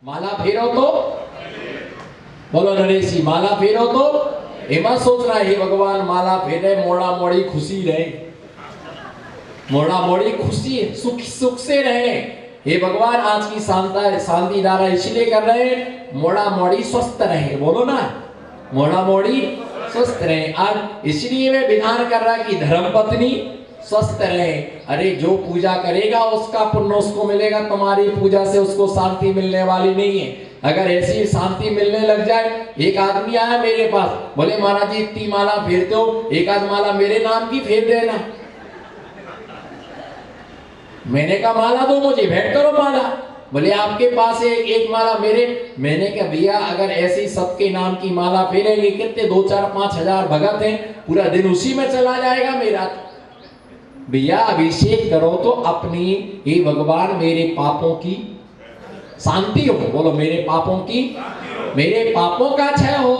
माला फेरो तो बोलो नरेश जी, माला फेरो तो एमा सोचना है भगवान माला फेरे मोड़ा मोड़ी खुशी रहे, मोड़ा मोड़ी खुशी सुख सुख से रहे। हे भगवान आज की शांति धारा इसलिए कर रहे हैं मोड़ा मोड़ी स्वस्थ रहे, बोलो ना मोड़ा मोड़ी स्वस्थ रहे। आज इसलिए मैं विधान कर रहा कि धर्म पत्नी स्वस्थ रहे। अरे जो पूजा करेगा उसका पुण्य उसको मिलेगा, तुम्हारी पूजा से उसको शांति मिलने वाली नहीं है। अगर ऐसी शांति मिलने लग जाए, एक आदमी आया मेरे पास, बोले महाराज जी इतनी माला फेरते हो, एक आध माला मेरे नाम की फेर देना। मैंने कहा माला दो मुझे, भेंट करो माला। बोले आपके पास है एक माला मेरे। मैंने कहा भैया अगर ऐसी सबके नाम की माला फेरेंगे कितने 2-4-5 हजार भगत हैं, पूरा दिन उसी में चला जाएगा मेरा। भैया अभिषेक करो तो अपनी, हे भगवान मेरे पापों की शांति हो, बोलो मेरे पापों की, मेरे पापों का क्षय हो।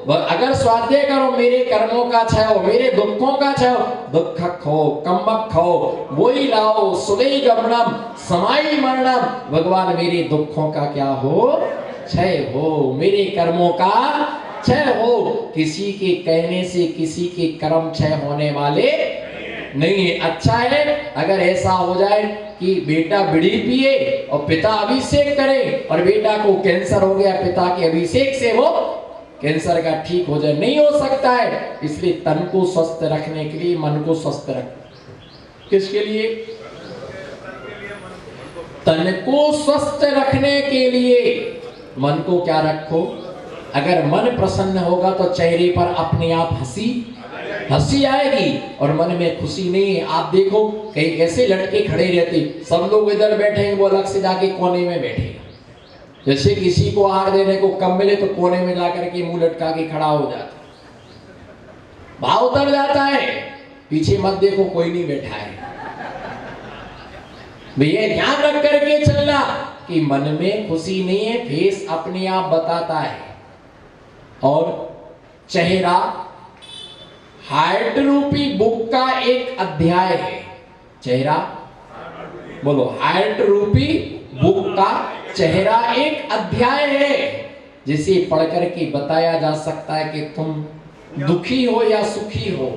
अगर स्वाध्याय करो मेरे कर्मों का क्षय हो, मेरे दुखों का क्षय हो। दुख खो कम्बक खो वही लाओ सुलई गमनम समाई मरणम। भगवान मेरे दुखों का क्या हो, क्षय हो, मेरे कर्मों का क्षय हो। किसी के कहने से किसी के कर्म क्षय होने वाले नहीं है। अच्छा है अगर ऐसा हो जाए कि बेटा बीड़ी पिए और पिता अभिषेक करे, और बेटा को कैंसर हो गया, पिता के अभिषेक से वो कैंसर का ठीक हो जाए, नहीं हो सकता है। इसलिए तन को स्वस्थ रखने के लिए मन को स्वस्थ रख, किसके लिए? तन को स्वस्थ रखने के लिए मन को क्या रखो। अगर मन प्रसन्न होगा तो चेहरे पर अपने आप हंसी आएगी, और मन में खुशी नहीं है। आप देखो कई कैसे लड़के खड़े रहते, सब लोग इधर बैठे वो अलग से जाके कोने में बैठेगा। जैसे किसी को आहार देने को कम मिले तो कोने में जाकर के मुंह लटका के खड़ा हो जाता, भाव उतर जाता है। पीछे मत देखो कोई नहीं बैठा है। भैया ध्यान रख करके चलना कि मन में खुशी नहीं है, फेस अपने आप बताता है। और चेहरा हार्ट रूपी बुक का एक अध्याय है। चेहरा बोलो, हार्ट रूपी बुक का चेहरा एक अध्याय है, जिसे पढ़कर के बताया जा सकता है कि तुम दुखी हो या सुखी हो,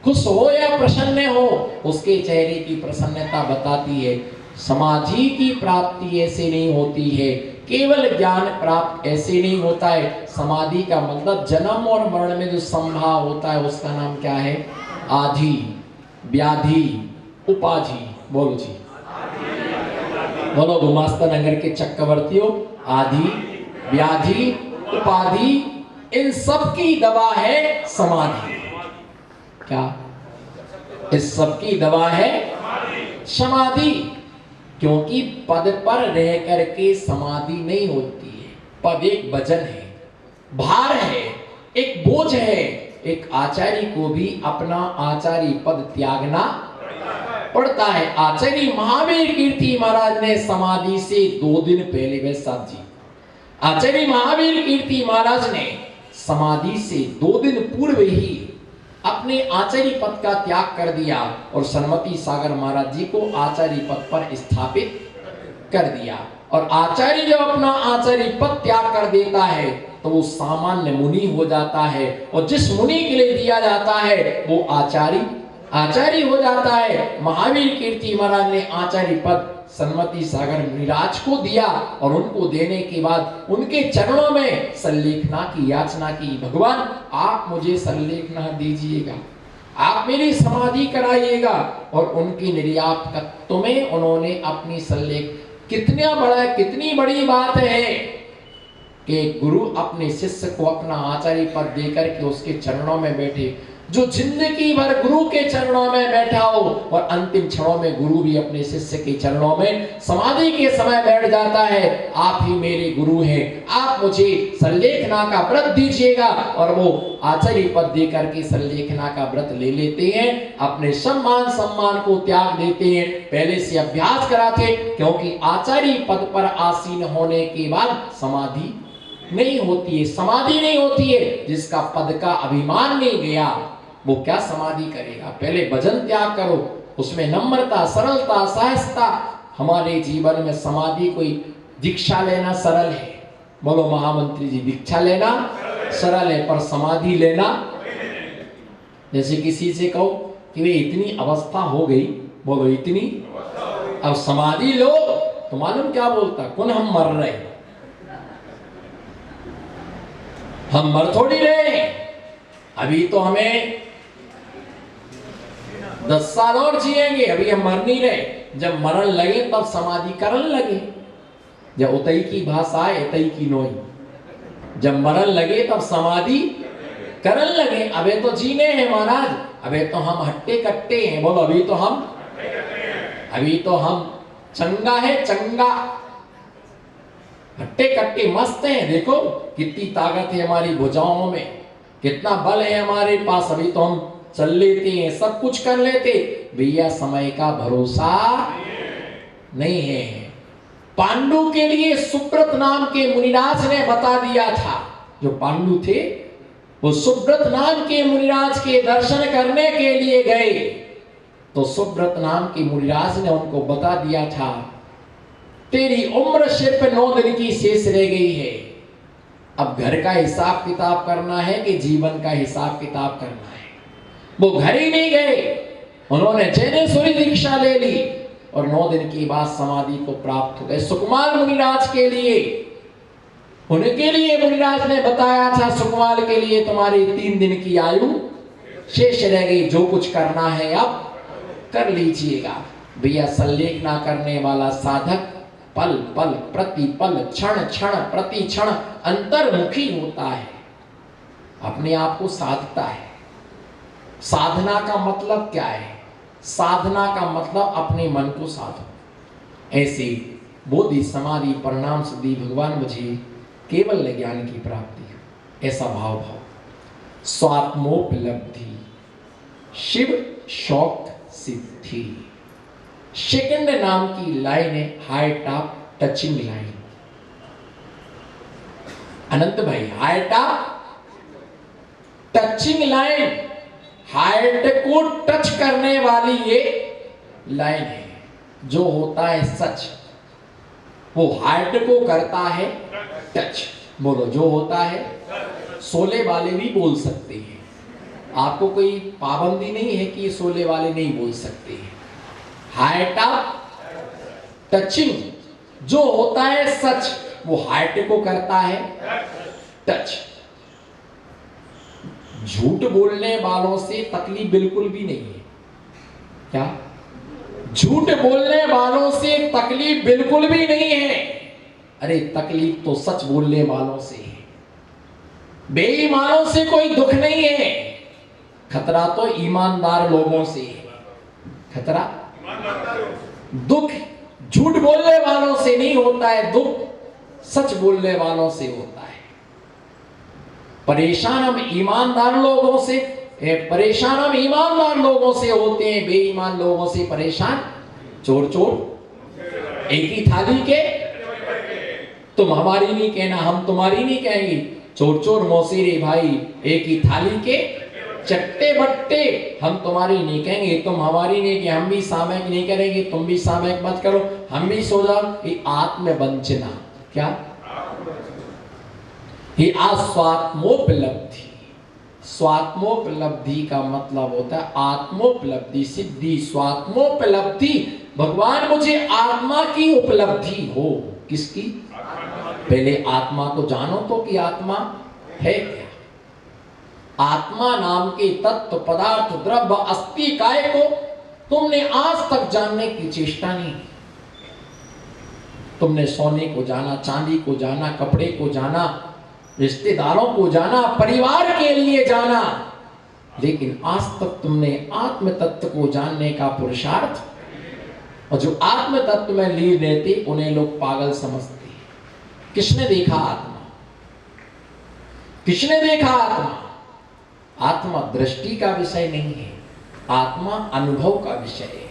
खुश हो या प्रसन्न हो। उसके चेहरे की प्रसन्नता बताती है। समाधि की प्राप्ति ऐसे नहीं होती है, केवल ज्ञान प्राप्त ऐसे नहीं होता है। समाधि का मतलब जन्म और मरण में जो संभाव होता है उसका नाम क्या है? आधि व्याधि उपाधि। बोलो जी, बोलो गुमास्ता नगर के चक्रवर्तियों, आधि व्याधि उपाधि, इन सब की दवा है समाधि। क्या इस सब की दवा है? समाधि। क्योंकि पद पर रह करके समाधि नहीं होती है। पद एक वजन है, भार है, एक बोझ है। एक आचार्य को भी अपना आचार्य पद त्यागना पड़ता है। आचार्य महावीर कीर्ति महाराज ने समाधि से 2 दिन पहले, वे साथ जी, आचार्य महावीर कीर्ति महाराज ने समाधि से 2 दिन पूर्व ही अपने आचार्य पद का त्याग कर दिया और सन्मति सागर महाराज जी को आचार्य पद पर स्थापित कर दिया। और आचार्य जब अपना आचार्य पद त्याग कर देता है तो वो सामान्य मुनि हो जाता है, और जिस मुनि के लिए दिया जाता है वो आचार्य हो जाता है। महावीर कीर्ति महाराज ने आचार्य पद सन्मति सागर मुनिराज को दिया, और उनको देने के बाद उनके चरणों में संलेखना की याचना की। भगवान आप मुझे संलेखना दीजिएगा, आप मेरी समाधि कराइएगा। और उनकी निर्यातत्व में उन्होंने अपनी संलेख, कितनी बड़ी बात है कि गुरु अपने शिष्य को अपना आचार्य पद देकर के उसके चरणों में बैठे। जो जिंदगी भर गुरु के चरणों में बैठा हो और अंतिम क्षणों में गुरु भी अपने शिष्य के चरणों में समाधि के समय बैठ जाता है, आप ही मेरे गुरु हैं, आप मुझे संलेखना का व्रत दीजिएगा। और वो आचार्य पद देकर के संलेखना का व्रत ले लेते हैं, अपने सम्मान को त्याग देते हैं। पहले से अभ्यास कराते, क्योंकि आचार्य पद पर आसीन होने के बाद समाधि नहीं होती है। समाधि नहीं होती है जिसका पद का अभिमान नहीं गया, वो क्या समाधि करेगा? पहले भजन त्याग करो, उसमें नम्रता, सरलता, सहजता। हमारे जीवन में समाधि कोई दीक्षा लेना सरल है, बोलो महामंत्री जी, दीक्षा लेना सरल है, पर समाधि लेना, जैसे किसी से कहो कि वे इतनी अवस्था हो गई, बोलो इतनी, अब समाधि लो, तो मालूम क्या बोलता, कौन हम मर रहे, हम मर थोड़ी रहे, अभी तो हमें 10 साल और जिएंगे, अभी हम मर नहीं रहे, जब मरण लगे तब समाधि करन लगे, जब उतई की भाषा है उतई की नोई, जब मरण लगे तब समाधि करन लगे, अबे तो जीने हैं महाराज, अबे तो हम हट्टे कट्टे हैं, बोलो अभी तो हम चंगा है, चंगा, हट्टे कट्टे मस्त हैं, देखो कितनी ताकत है हमारी भुजाओं में, कितना बल है हमारे पास, अभी तो हम चल लेते हैं, सब कुछ कर लेते, भैया समय का भरोसा नहीं है। पांडु के लिए सुब्रत नाम के मुनिराज ने बता दिया था, जो पांडु थे वो सुब्रत नाम के मुनिराज के दर्शन करने के लिए गए, तो सुब्रत नाम के मुनिराज ने उनको बता दिया था, तेरी उम्र सिर्फ 9 दिन की शेष रह गई है, अब घर का हिसाब किताब करना है कि जीवन का हिसाब किताब करना है। वो घर ही नहीं गए, उन्होंने जैनेश्वरी दीक्षा ले ली और 9 दिन की बाद समाधि को प्राप्त हो गए। सुकुमार मुनिराज के लिए, उनके लिए मुनिराज ने बताया था, सुकुमार के लिए तुम्हारी 3 दिन की आयु शेष रह गई, जो कुछ करना है अब कर लीजिएगा। भैया संलेख ना करने वाला साधक पल पल प्रति पल क्षण क्षण प्रति क्षण अंतर्मुखी होता है, अपने आप को साधता है। साधना का मतलब क्या है? साधना का मतलब अपने मन को साधो। ऐसे बोधि समाधि परिणाम सिद्धि भगवान मुझे केवल ज्ञान की प्राप्ति है, ऐसा भाव स्वात्मोपलब्धि शिव शौक सिद्धि। सेकंड नाम की लाइन है हार्ट ऑफ टचिंग लाइन। अनंत भाई, heart of touching line, heart को टच करने वाली ये लाइन है। जो होता है सच वो हार्ट को करता है टच। बोलो, जो होता है, सोले वाले भी बोल सकते हैं, आपको कोई पाबंदी नहीं है कि सोले वाले नहीं बोल सकते हैं। हार्ट ऑफ टचिंग, जो होता है सच वो हार्ट को करता है टच। झूठ बोलने वालों से तकलीफ बिल्कुल भी नहीं है। क्या? झूठ बोलने वालों से तकलीफ बिल्कुल भी नहीं है। अरे तकलीफ तो सच बोलने वालों से है, बेईमानों से कोई दुख नहीं है। खतरा तो ईमानदार लोगों से है। खतरा, दुख झूठ बोलने वालों से नहीं होता है, दुख सच बोलने वालों से होता है। परेशान हम ईमानदार लोगों से, परेशान हम ईमानदार लोगों से होते हैं, बेईमान लोगों से परेशान चोर चोर एक ही थाली के। तुम हमारी नहीं कहना, हम तुम्हारी नहीं कहेंगे। चोर चोर मौसीरे भाई एक ही थाली के, चट्टे बट्टे हम तुम्हारी नहीं कहेंगे, तुम हमारी नहीं कहेंगे। हम भी सामयिक नहीं करेंगे, तुम भी सामयिक मत करो, हम भी सो जाओ। ये आत्मवंचना। क्या? ये स्वात्मोपलब्धि। स्वात्मोपलब्धि का मतलब होता है आत्मोपलब्धि सिद्धि। स्वात्मोपलब्धि, भगवान मुझे आत्मा की उपलब्धि हो। किसकी? पहले आत्मा को जानो तो कि आत्मा है क्या। आत्मा नाम के तत्व पदार्थ द्रव्य अस्थि काय को तुमने आज तक जानने की चेष्टा नहीं। तुमने सोने को जाना, चांदी को जाना, कपड़े को जाना, रिश्तेदारों को जाना, परिवार के लिए जाना, लेकिन आज तक तुमने आत्म तत्व को जानने का पुरुषार्थ, और जो आत्म तत्व में लीन रहते उन्हें लोग पागल समझते। किसने देखा आत्मा? किसने देखा आत्मा? आत्मा दृष्टि का विषय नहीं है, आत्मा अनुभव का विषय है।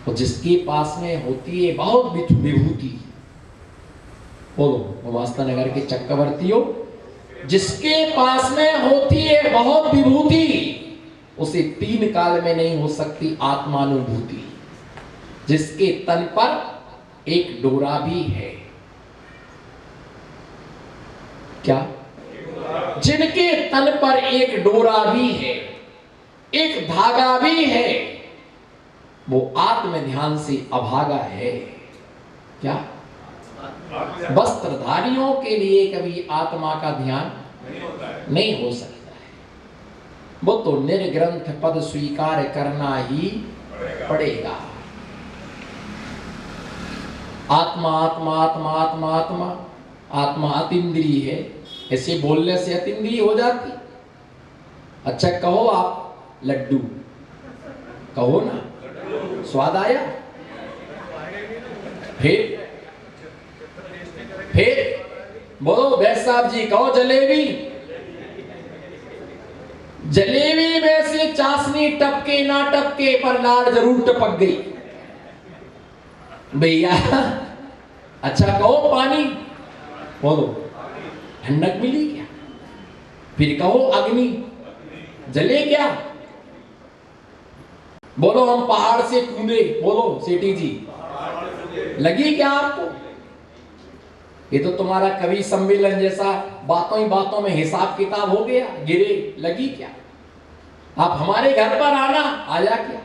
और जिसके पास में होती है बहुत विभूति, बोलो वास्ता नगर के चक्रवर्तियों, जिसके पास में होती है बहुत विभूति, उसे 3 काल में नहीं हो सकती आत्मानुभूति। जिसके तन पर एक डोरा भी है। क्या? जिनके तन पर एक डोरा भी है, एक धागा भी है, वो आत्म ध्यान से अभागा है। क्या? वस्त्रधारियों के लिए कभी आत्मा का ध्यान नहीं हो सकता है। वो तो निर्ग्रंथ पद स्वीकार करना ही पड़ेगा। आत्मा आत्मा आत्मा आत्मा आत्मा आत्मा अतीन्द्रिय है, ऐसे बोलने से अतीन्द्रिय हो जाती। अच्छा कहो आप लड्डू, कहो ना, स्वाद आया? फिर बोलो बैस साहब जी, कहो जलेबी। जलेबी में से चाशनी टपके ना टपके पर लाड़ जरूर टपक गई भैया। अच्छा कहो पानी, बोलो ठंडक मिली क्या? फिर कहो अग्नि, जले क्या? बोलो हम पहाड़ से कूदे, बोलो सेठी जी, लगी क्या आपको? ये तो तुम्हारा कवि सम्मेलन जैसा बातों ही बातों में हिसाब किताब हो गया, गिरे, लगी क्या? आप हमारे घर पर आना, आया क्या?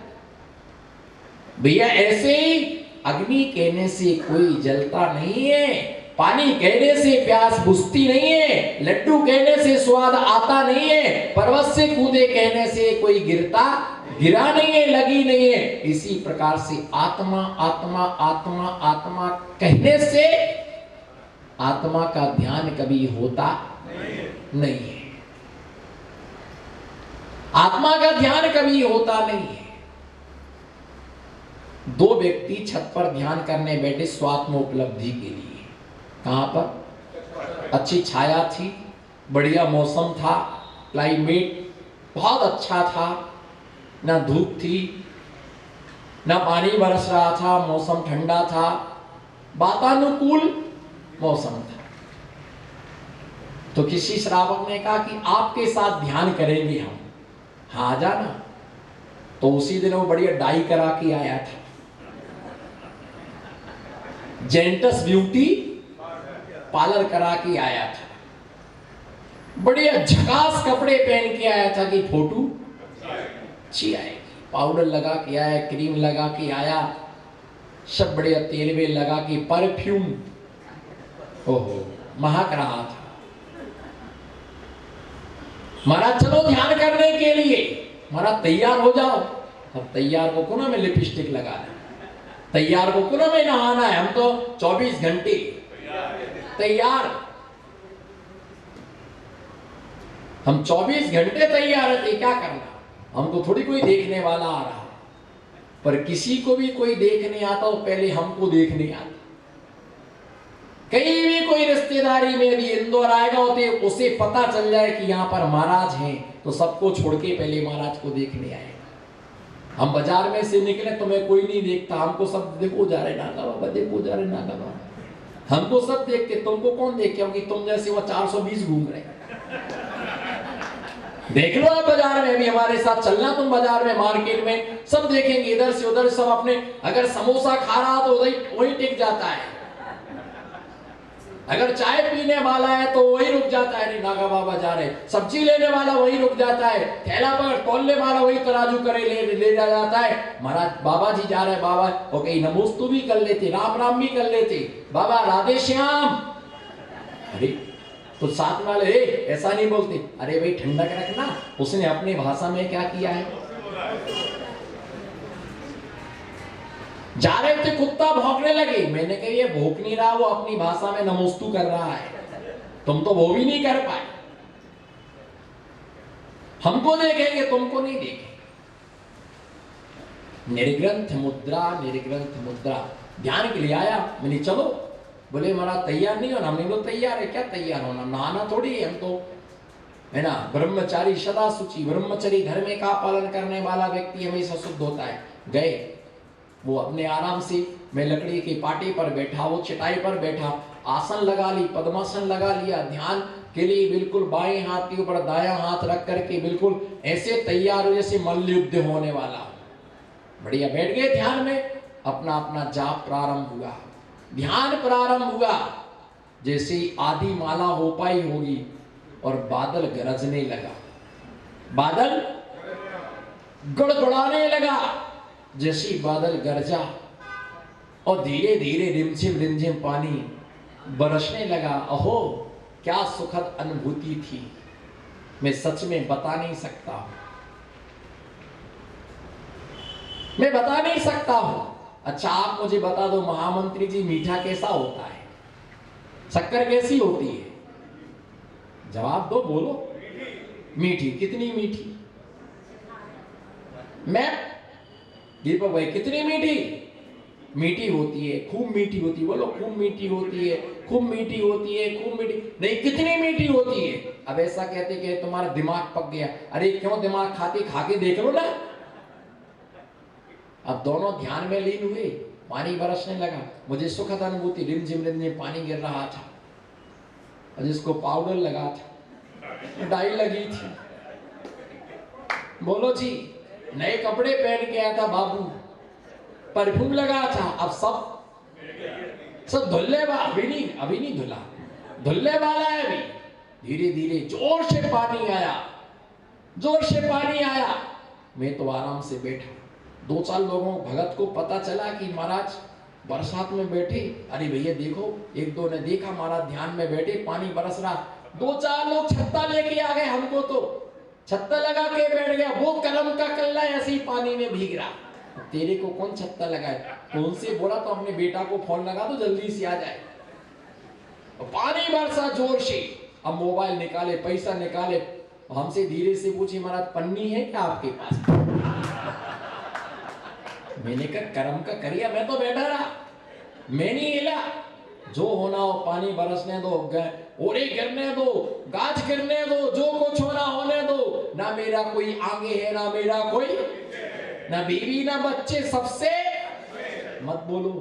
भैया ऐसे ही अग्नि कहने से कोई जलता नहीं है, पानी कहने से प्यास बुझती नहीं है, लड्डू कहने से स्वाद आता नहीं है, पर्वत से कूदे कहने से कोई गिरा नहीं है, लगी नहीं है। इसी प्रकार से आत्मा आत्मा आत्मा आत्मा कहने से आत्मा का ध्यान कभी होता नहीं है। आत्मा का ध्यान कभी होता नहीं है। दो व्यक्ति छत पर ध्यान करने बैठे स्वात्म उपलब्धि के लिए। कहां पर? अच्छी छाया थी, बढ़िया मौसम था, क्लाइमेट बहुत अच्छा था, ना धूप थी ना पानी बरस रहा था, मौसम ठंडा था, वातानुकूल मौसम था। तो किसी श्रावक ने कहा कि आपके साथ ध्यान करेंगे हम, हाँ आ जाना। तो उसी दिन वो बढ़िया डाई करा के आया था, जेंटस ब्यूटी पार्लर करा के आया था, बढ़िया झकास कपड़े पहन के आया था कि फोटो अच्छी आएगी। पाउडर लगा के आया, क्रीम लगा के आया, सब बढ़िया तेल में लगा के, परफ्यूम ओहो महक रहा था। महाराज चलो ध्यान करने के लिए, महाराज तैयार हो जाओ। अब तैयार को ना मैं लिपस्टिक लगाना, तैयार को ना मैं नहाना है, हम तो 24 घंटे तैयार, हम 24 घंटे तैयार रहते, क्या करना? हमको थोड़ी कोई देखने वाला आ रहा, पर किसी को भी कोई देखने आता हो पहले हमको देखने आता। कहीं भी कोई रिश्तेदारी में भी इंदौर आएगा होते, उसे पता चल जाए कि यहाँ पर महाराज हैं, तो सबको छोड़ के पहले महाराज को देखने आएगा। हम बाजार में से निकले तो मैं कोई नहीं देखता, हमको सब देखो जा रहे नागा बाबा, देखो जा रहे नागा बाबा, हमको सब देखते, तुमको कौन देखे? क्योंकि तुम जैसे वो 420 घूम रहे। देख लो आप बाजार में भी हमारे साथ चलना, तुम बाजार में मार्केट में सब देखेंगे, इधर से उधर सब अपने, अगर समोसा खा रहा तो वही टिक जाता है, अगर चाय पीने वाला है तो वही रुक जाता है, नागा बाबा जा रहे, सब्जी लेने वाला वही रुक जाता है, थैला पर तोलने वाला वही तराजू करे ले जाता है। महाराज बाबा जी जा रहे, बाबा वो कहीं नमोस्तु भी कर लेते, राम राम भी कर लेते, बाबा राधे श्याम, अरे तो साथ वाले ऐसा नहीं बोलते, अरे भाई ठंडक रखना, उसने अपनी भाषा में क्या किया है। जा रहे थे कुत्ता भौंकने लगे, मैंने कहा ये भौंक नहीं रहा, वो अपनी भाषा में नमोस्तु कर रहा है, तुम तो वो भी नहीं कर पाए। हमको देखेंगे तुमको नहीं देखेंगे। निर्ग्रंथ मुद्रा, निर्ग्रंथ मुद्रा ध्यान के लिए आया, मैंने चलो, बोले महाराज तैयार नहीं होना, हमने बोला तैयार है, क्या तैयार होना, नहाना थोड़ी है, हम तो है ना ब्रह्मचारी सदा शुचि, ब्रह्मचर्य धर्म का पालन करने वाला व्यक्ति हमेशा शुद्ध होता है। गए वो अपने आराम से, मैं लकड़ी की पाटी पर बैठा, वो चटाई पर बैठा, आसन लगा ली, पद्मासन लगा लिया, ध्यान के लिए बिल्कुल बाएं हाथ के ऊपर दायां हाथ रख करके बिल्कुल ऐसे तैयार हो जैसे मल्ल युद्ध होने वाला। बढ़िया बैठ गए ध्यान में, अपना अपना जाप प्रारंभ हुआ। ध्यान प्रारंभ हुआ, जैसे आदि माला हो पाई होगी और बादल गरजने लगा, बादल गड़गड़ाने लगा। जैसे बादल गरजा और धीरे धीरे रिमझिम पानी बरसने लगा। अहो क्या सुखद अनुभूति थी, मैं सच में बता नहीं सकता, मैं बता नहीं सकता हूं। अच्छा आप मुझे बता दो महामंत्री जी, मीठा कैसा होता है, शक्कर कैसी होती है? जवाब दो, बोलो। मीठी, कितनी मीठी? मैं दीपक भाई कितनी मीठी? मीठी होती है, खूब मीठी होती है। बोलो खूब मीठी होती है, खूब मीठी होती है, खूब मीठी नहीं, कितनी मीठी होती है? अब ऐसा कहते कि तुम्हारा दिमाग पक गया। अरे क्यों दिमाग खाते, खा के देख लो ना। अब दोनों ध्यान में लीन हुए, पानी बरसने लगा, मुझे सुखद अनुभूति, रिमझिम रिमझिम पानी गिर रहा था, और जिसको पाउडर लगा था, डाई लगी थी। बोलो जी, नए कपड़े पहन के आया था बाबू, परफ्यूम लगा था, अब सब धुलने वाला, अभी नहीं धुला, धुलने वाला है अभी। धीरे धीरे जोर से पानी आया, जोर से पानी आया। मैं तो आराम से बैठा। 2-4 लोगों भगत को पता चला कि महाराज बरसात में बैठे। अरे भैया देखो, 1-2 ने देखा महाराज ध्यान में बैठे, पानी बरस रहा। 2-4 लोग छत्ता लेके आ गए, हमको तो छत्ता लगा के बैठ गया। वो कलम का कल्ला ऐसे ही पानी में भीग रहा। तेरे को कौन छत्ता लगाए? कौन से बोला तो अपने बेटा को फोन लगा दो, जल्दी से आ जाए। पानी बरसा जोर से। अब मोबाइल निकाले, पैसा निकाले, हमसे धीरे से पूछे महाराज पन्नी है क्या आपके पास? मैंने कहा कर्म का करिया, मैं तो बैठा रहा, मैं नहीं हिला। जो होना हो पानी बरसने दो, ओरे गिरने दो, गाज गिरने दो, जो कुछ होना होने दो। ना मेरा कोई आगे है, ना मेरा कोई, ना बीवी ना बच्चे, सबसे मत बोलो,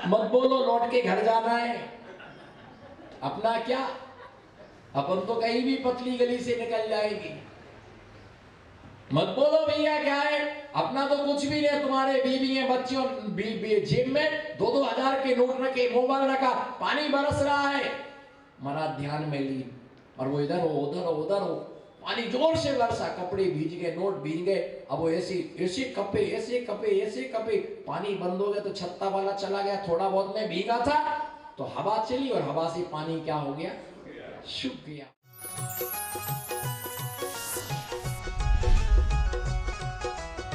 मत बोलो, लौट के घर जाना है। अपना क्या, अपन तो कहीं भी पतली गली से निकल जाएगी। मत बोलो भैया क्या है, अपना तो कुछ भी नहीं, तुम्हारे बीवी है, बच्चों जेब में 2-2 हजार के नोट रखे, मोबाइल रखा, पानी बरस रहा है, महाराज ध्यान में लीन। और वो इधर हो उधर हो उधर हो, पानी जोर से बरसा, कपड़े भीज गए, नोट भीज गए। अब वो ऐसे ऐसे कपे, ऐसे कपे, ऐसे कपे, पानी बंद हो गया तो छत्ता वाला चला गया। थोड़ा बहुत में भीगा था तो हवा चली और हवा से पानी क्या हो गया, सूख गया।